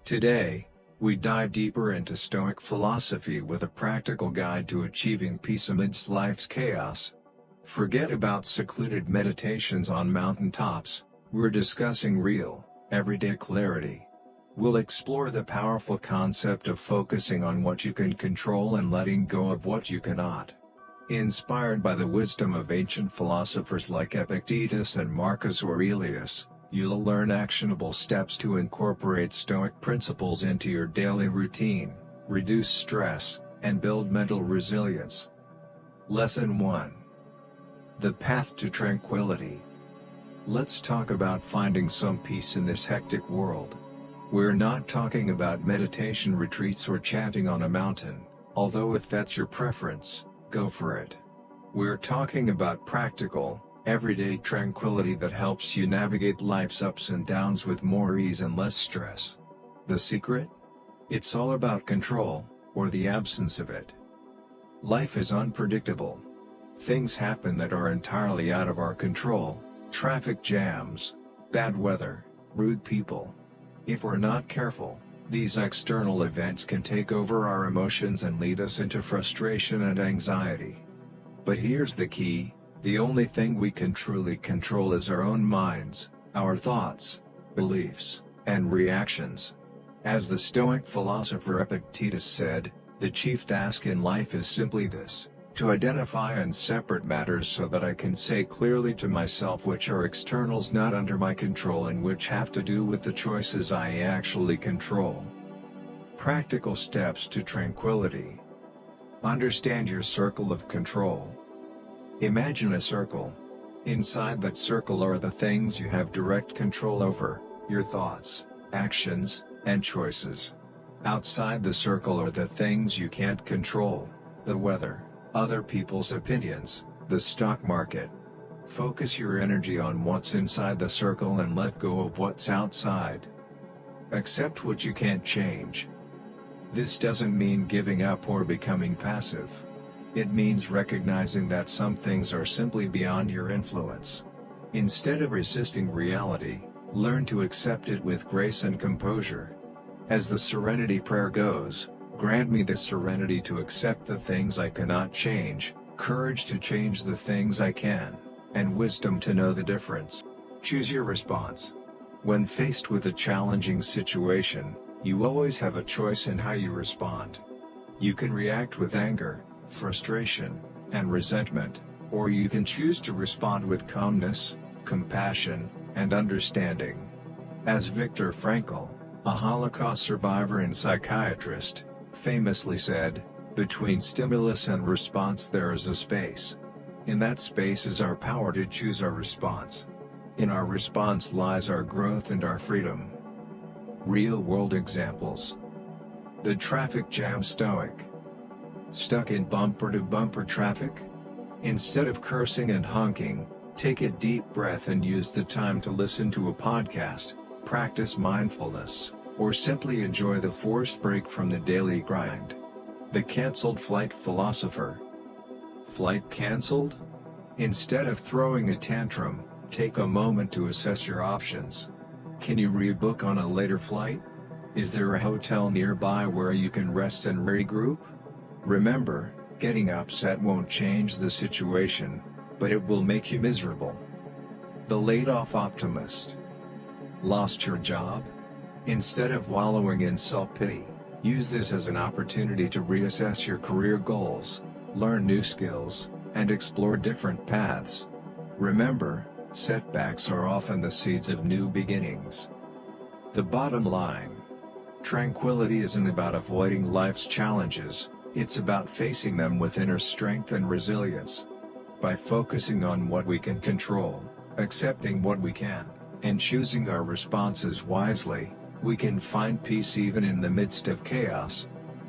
Today, we dive deeper into Stoic philosophy with a practical guide to achieving peace amidst life's chaos. Forget about secluded meditations on mountaintops, we're discussing real, everyday clarity. We'll explore the powerful concept of focusing on what you can control and letting go of what you cannot. Inspired by the wisdom of ancient philosophers like Epictetus and Marcus Aurelius, you'll learn actionable steps to incorporate Stoic principles into your daily routine, reduce stress, and build mental resilience. Lesson 1. The path to tranquility. Let's talk about finding some peace in this hectic world. We're not talking about meditation retreats or chanting on a mountain, although if that's your preference, go for it. We're talking about practical, everyday tranquility that helps you navigate life's ups and downs with more ease and less stress. The secret? It's all about control, or the absence of it. Life is unpredictable. Things happen that are entirely out of our control: traffic jams, bad weather, rude people. If we're not careful, these external events can take over our emotions and lead us into frustration and anxiety. But here's the key: the only thing we can truly control is our own minds, our thoughts, beliefs, and reactions. As the Stoic philosopher Epictetus said, the chief task in life is simply this: to identify and separate matters so that I can say clearly to myself which are externals not under my control and which have to do with the choices I actually control. Practical steps to tranquility. Understand your circle of control. Imagine a circle. Inside that circle are the things you have direct control over: your thoughts, actions, and choices. Outside the circle are the things you can't control: the weather, other people's opinions, the stock market. Focus your energy on what's inside the circle and let go of what's outside. Accept what you can't change. This doesn't mean giving up or becoming passive. It means recognizing that some things are simply beyond your influence. Instead of resisting reality, learn to accept it with grace and composure. As the Serenity Prayer goes, grant me the serenity to accept the things I cannot change, courage to change the things I can, and wisdom to know the difference. Choose your response. When faced with a challenging situation, you always have a choice in how you respond. You can react with anger, frustration, and resentment, or you can choose to respond with calmness, compassion, and understanding. As Viktor Frankl, a Holocaust survivor and psychiatrist, famously said, "Between stimulus and response there is a space. In that space is our power to choose our response. In our response lies our growth and our freedom." Real-world examples. The traffic jam Stoic. Stuck in bumper-to-bumper traffic? Instead of cursing and honking, take a deep breath and use the time to listen to a podcast, practice mindfulness, or simply enjoy the forced break from the daily grind. The canceled flight philosopher. Flight canceled? Instead of throwing a tantrum, take a moment to assess your options. Can you rebook on a later flight? Is there a hotel nearby where you can rest and regroup? Remember, getting upset won't change the situation, but it will make you miserable. The laid-off optimist. Lost your job? Instead of wallowing in self-pity, use this as an opportunity to reassess your career goals, learn new skills, and explore different paths. Remember, setbacks are often the seeds of new beginnings. The bottom line. Tranquility isn't about avoiding life's challenges, it's about facing them with inner strength and resilience. By focusing on what we can control, accepting what we can, and choosing our responses wisely, we can find peace even in the midst of chaos.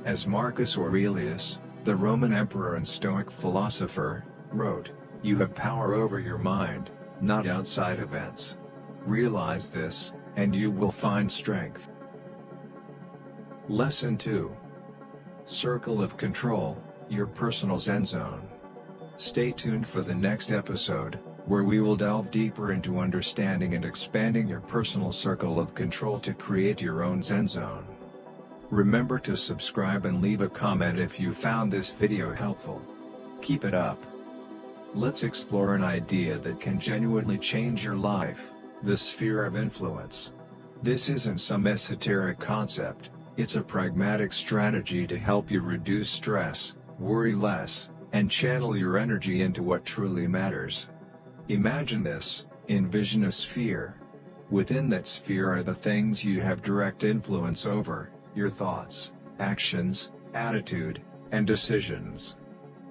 As Marcus Aurelius, the Roman emperor and Stoic philosopher, wrote, "You have power over your mind, not outside events." Realize this, and you will find strength. Lesson 2. Circle of Control, your personal Zen zone. Stay tuned for the next episode, where we will delve deeper into understanding and expanding your personal circle of control to create your own Zen zone. Remember to subscribe and leave a comment if you found this video helpful. Keep it up. Let's explore an idea that can genuinely change your life: the sphere of influence. This isn't some esoteric concept, it's a pragmatic strategy to help you reduce stress, worry less, and channel your energy into what truly matters. Imagine this: envision a sphere. Within that sphere are the things you have direct influence over: your thoughts, actions, attitude, and decisions.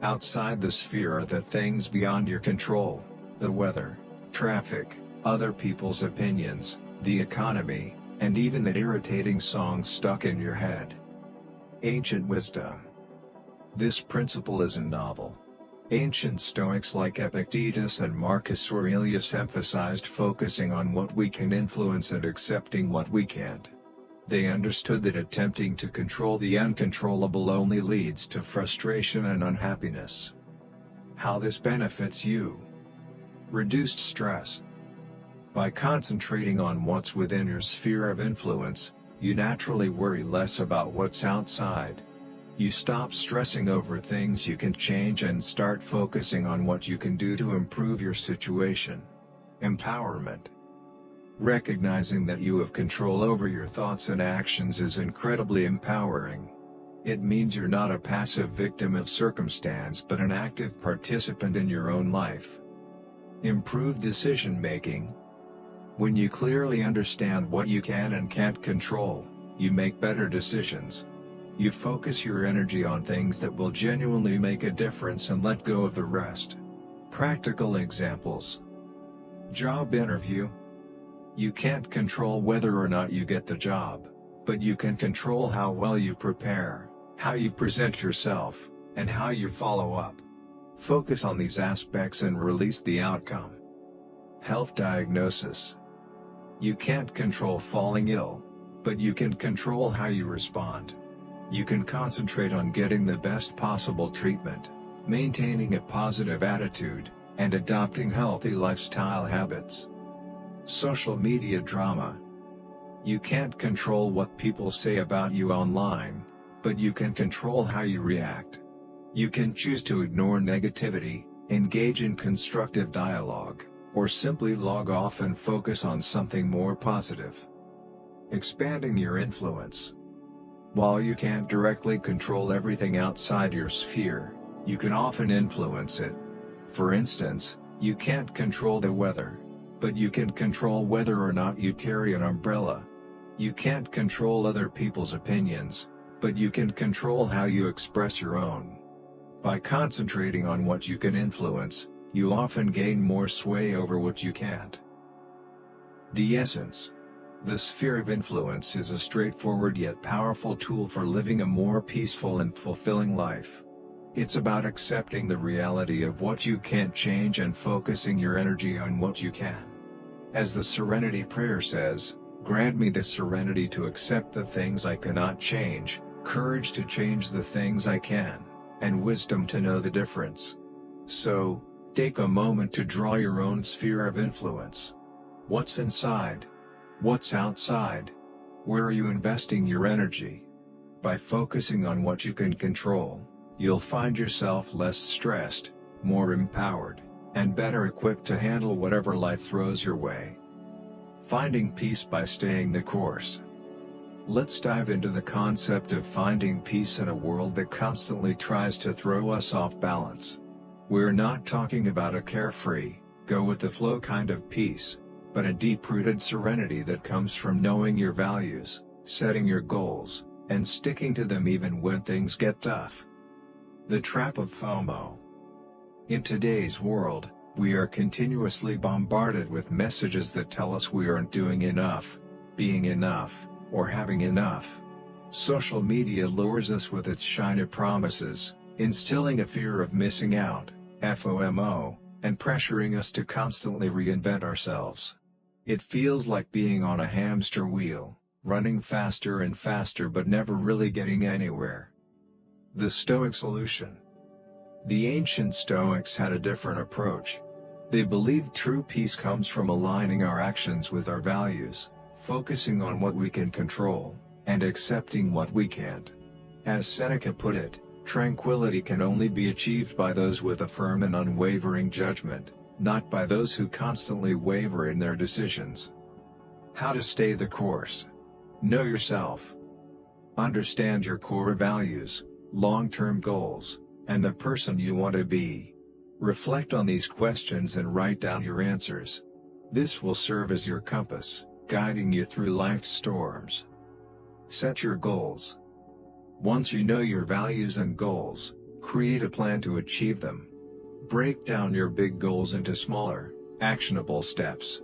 Outside the sphere are the things beyond your control: the weather, traffic, other people's opinions, the economy, and even that irritating song stuck in your head. Ancient wisdom. This principle isn't novel. Ancient Stoics like Epictetus and Marcus Aurelius emphasized focusing on what we can influence and accepting what we can't. They understood that attempting to control the uncontrollable only leads to frustration and unhappiness. How this benefits you: reduced stress. By concentrating on what's within your sphere of influence, you naturally worry less about what's outside. You stop stressing over things you can change and start focusing on what you can do to improve your situation. Empowerment. Recognizing that you have control over your thoughts and actions is incredibly empowering. It means you're not a passive victim of circumstance but an active participant in your own life. Improved decision-making. When you clearly understand what you can and can't control, you make better decisions. You focus your energy on things that will genuinely make a difference and let go of the rest. Practical examples. Job interview. You can't control whether or not you get the job, but you can control how well you prepare, how you present yourself, and how you follow up. Focus on these aspects and release the outcome. Health diagnosis. You can't control falling ill, but you can control how you respond. You can concentrate on getting the best possible treatment, maintaining a positive attitude, and adopting healthy lifestyle habits. Social media drama. You can't control what people say about you online, but you can control how you react. You can choose to ignore negativity, engage in constructive dialogue, or simply log off and focus on something more positive. Expanding your influence. While you can't directly control everything outside your sphere, you can often influence it. For instance, you can't control the weather, but you can control whether or not you carry an umbrella. You can't control other people's opinions, but you can control how you express your own. By concentrating on what you can influence, you often gain more sway over what you can't. The essence. The sphere of influence is a straightforward yet powerful tool for living a more peaceful and fulfilling life. It's about accepting the reality of what you can't change and focusing your energy on what you can. As the Serenity Prayer says, "Grant me the serenity to accept the things I cannot change, courage to change the things I can, and wisdom to know the difference." So, take a moment to draw your own sphere of influence. What's inside? What's outside? Where are you investing your energy? By focusing on what you can control, you'll find yourself less stressed, more empowered, and better equipped to handle whatever life throws your way. Finding peace by staying the course. Let's dive into the concept of finding peace in a world that constantly tries to throw us off balance. We're not talking about a carefree, go-with-the-flow kind of peace, but a deep-rooted serenity that comes from knowing your values, setting your goals, and sticking to them even when things get tough. The trap of FOMO. In today's world, we are continuously bombarded with messages that tell us we aren't doing enough, being enough, or having enough. Social media lures us with its shiny promises, instilling a fear of missing out, FOMO, and pressuring us to constantly reinvent ourselves. It feels like being on a hamster wheel, running faster and faster but never really getting anywhere. The Stoic solution. The ancient Stoics had a different approach. They believe true peace comes from aligning our actions with our values, focusing on what we can control, and accepting what we can't. As Seneca put it, tranquility can only be achieved by those with a firm and unwavering judgment, not by those who constantly waver in their decisions. How to stay the course. Know yourself. Understand your core values, long-term goals, and the person you want to be. Reflect on these questions and write down your answers. This will serve as your compass, guiding you through life's storms. Set your goals. Once you know your values and goals, create a plan to achieve them. Break down your big goals into smaller, actionable steps.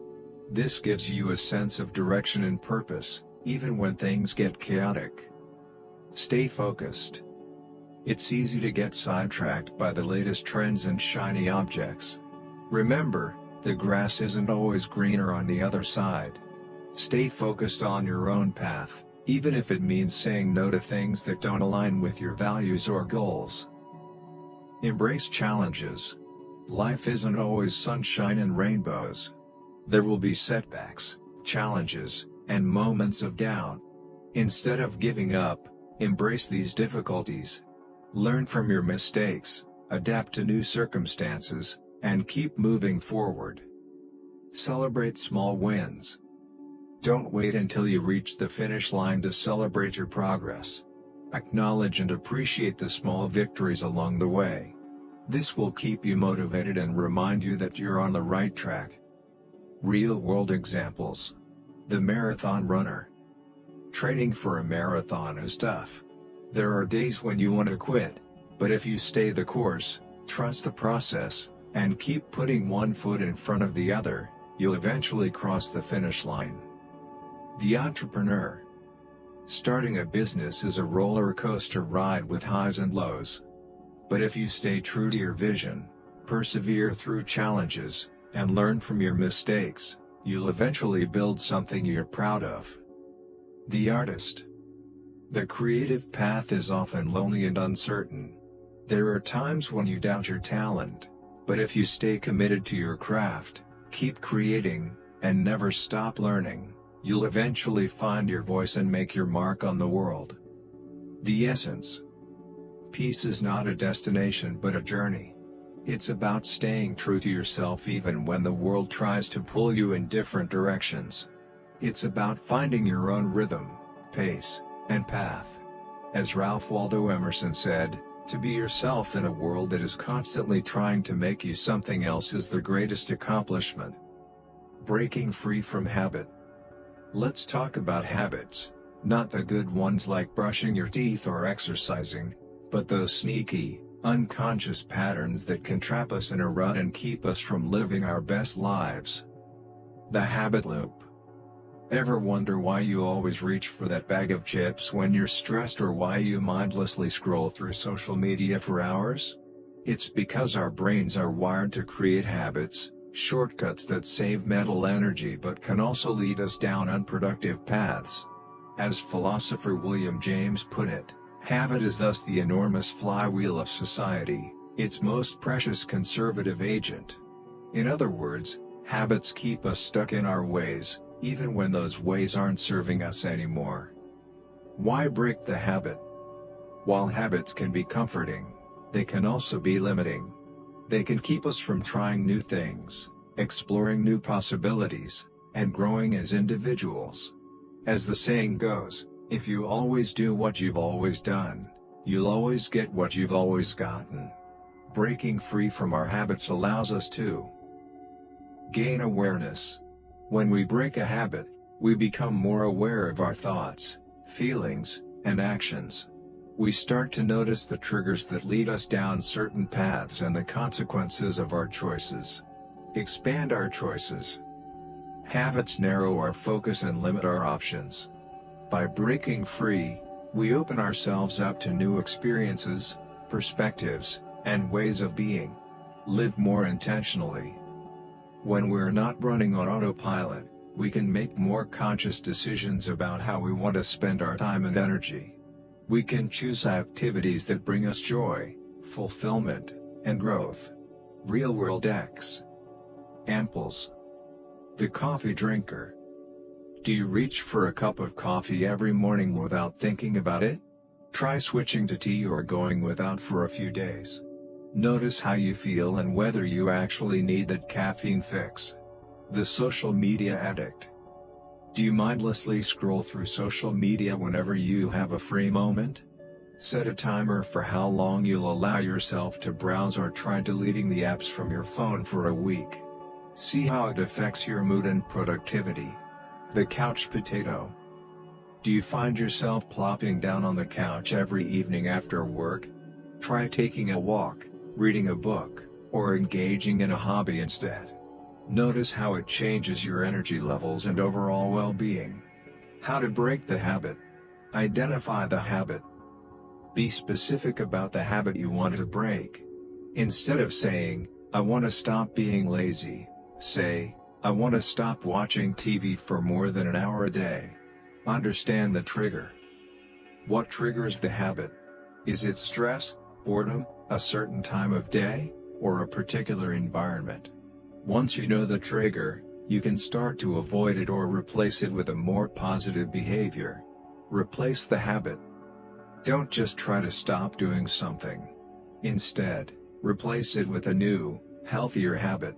This gives you a sense of direction and purpose, even when things get chaotic. Stay focused. It's easy to get sidetracked by the latest trends and shiny objects. Remember, the grass isn't always greener on the other side. Stay focused on your own path, even if it means saying no to things that don't align with your values or goals. Embrace challenges. Life isn't always sunshine and rainbows. There will be setbacks, challenges, and moments of doubt. Instead of giving up, embrace these difficulties. Learn from your mistakes, adapt to new circumstances, and keep moving forward. Celebrate small wins. Don't wait until you reach the finish line to celebrate your progress. Acknowledge and appreciate the small victories along the way. This will keep you motivated and remind you that you're on the right track. Real-world examples. The marathon runner. Training for a marathon is tough. There are days when you want to quit, but if you stay the course, trust the process, and keep putting one foot in front of the other, you'll eventually cross the finish line. The entrepreneur. Starting a business is a roller coaster ride with highs and lows. But if you stay true to your vision, persevere through challenges, and learn from your mistakes, you'll eventually build something you're proud of. The artist. The creative path is often lonely and uncertain. There are times when you doubt your talent, but if you stay committed to your craft, keep creating, and never stop learning, you'll eventually find your voice and make your mark on the world. The essence. Peace is not a destination but a journey. It's about staying true to yourself even when the world tries to pull you in different directions. It's about finding your own rhythm, pace, and path. As Ralph Waldo Emerson said, to be yourself in a world that is constantly trying to make you something else is the greatest accomplishment. Breaking free from habit. Let's talk about habits, not the good ones like brushing your teeth or exercising, but those sneaky, unconscious patterns that can trap us in a rut and keep us from living our best lives. The habit loop. Ever wonder why you always reach for that bag of chips when you're stressed, or why you mindlessly scroll through social media for hours? It's because our brains are wired to create habits, shortcuts that save mental energy but can also lead us down unproductive paths. As philosopher William James put it, habit is thus the enormous flywheel of society, its most precious conservative agent. In other words, habits keep us stuck in our ways, even when those ways aren't serving us anymore. Why break the habit? While habits can be comforting, they can also be limiting. They can keep us from trying new things, exploring new possibilities, and growing as individuals. As the saying goes, if you always do what you've always done, you'll always get what you've always gotten. Breaking free from our habits allows us to gain awareness. When we break a habit, we become more aware of our thoughts, feelings, and actions. We start to notice the triggers that lead us down certain paths and the consequences of our choices. Expand our choices. Habits narrow our focus and limit our options. By breaking free, we open ourselves up to new experiences, perspectives, and ways of being. Live more intentionally. When we're not running on autopilot, we can make more conscious decisions about how we want to spend our time and energy. We can choose activities that bring us joy, fulfillment, and growth. Real-world X. Amples. The coffee drinker. Do you reach for a cup of coffee every morning without thinking about it? Try switching to tea or going without for a few days. Notice how you feel and whether you actually need that caffeine fix. The social media addict. Do you mindlessly scroll through social media whenever you have a free moment? Set a timer for how long you'll allow yourself to browse or try deleting the apps from your phone for a week. See how it affects your mood and productivity. The couch potato. Do you find yourself plopping down on the couch every evening after work? Try taking a walk, reading a book, or engaging in a hobby instead. Notice how it changes your energy levels and overall well-being. How to break the habit. Identify the habit. Be specific about the habit you want to break. Instead of saying, "I want to stop being lazy," say, "I want to stop watching TV for more than an hour a day." Understand the trigger. What triggers the habit? Is it stress, boredom, a certain time of day, or a particular environment? Once you know the trigger, you can start to avoid it or replace it with a more positive behavior. Replace the habit. Don't just try to stop doing something. Instead, replace it with a new, healthier habit.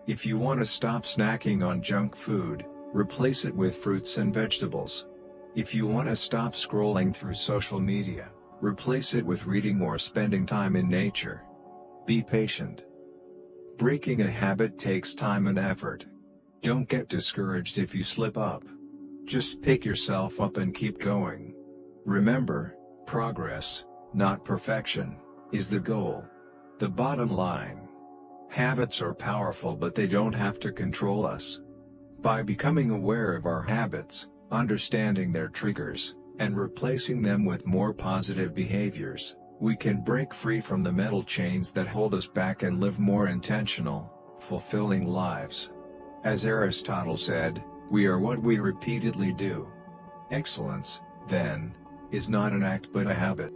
If you want to stop snacking on junk food, replace it with fruits and vegetables. If you want to stop scrolling through social media, replace it with reading or spending time in nature. Be patient. Breaking a habit takes time and effort. Don't get discouraged if you slip up. Just pick yourself up and keep going. Remember, progress, not perfection, is the goal. The bottom line. Habits are powerful, but they don't have to control us. By becoming aware of our habits, understanding their triggers, and replacing them with more positive behaviors, we can break free from the mental chains that hold us back and live more intentional, fulfilling lives. As Aristotle said, we are what we repeatedly do. Excellence, then, is not an act but a habit.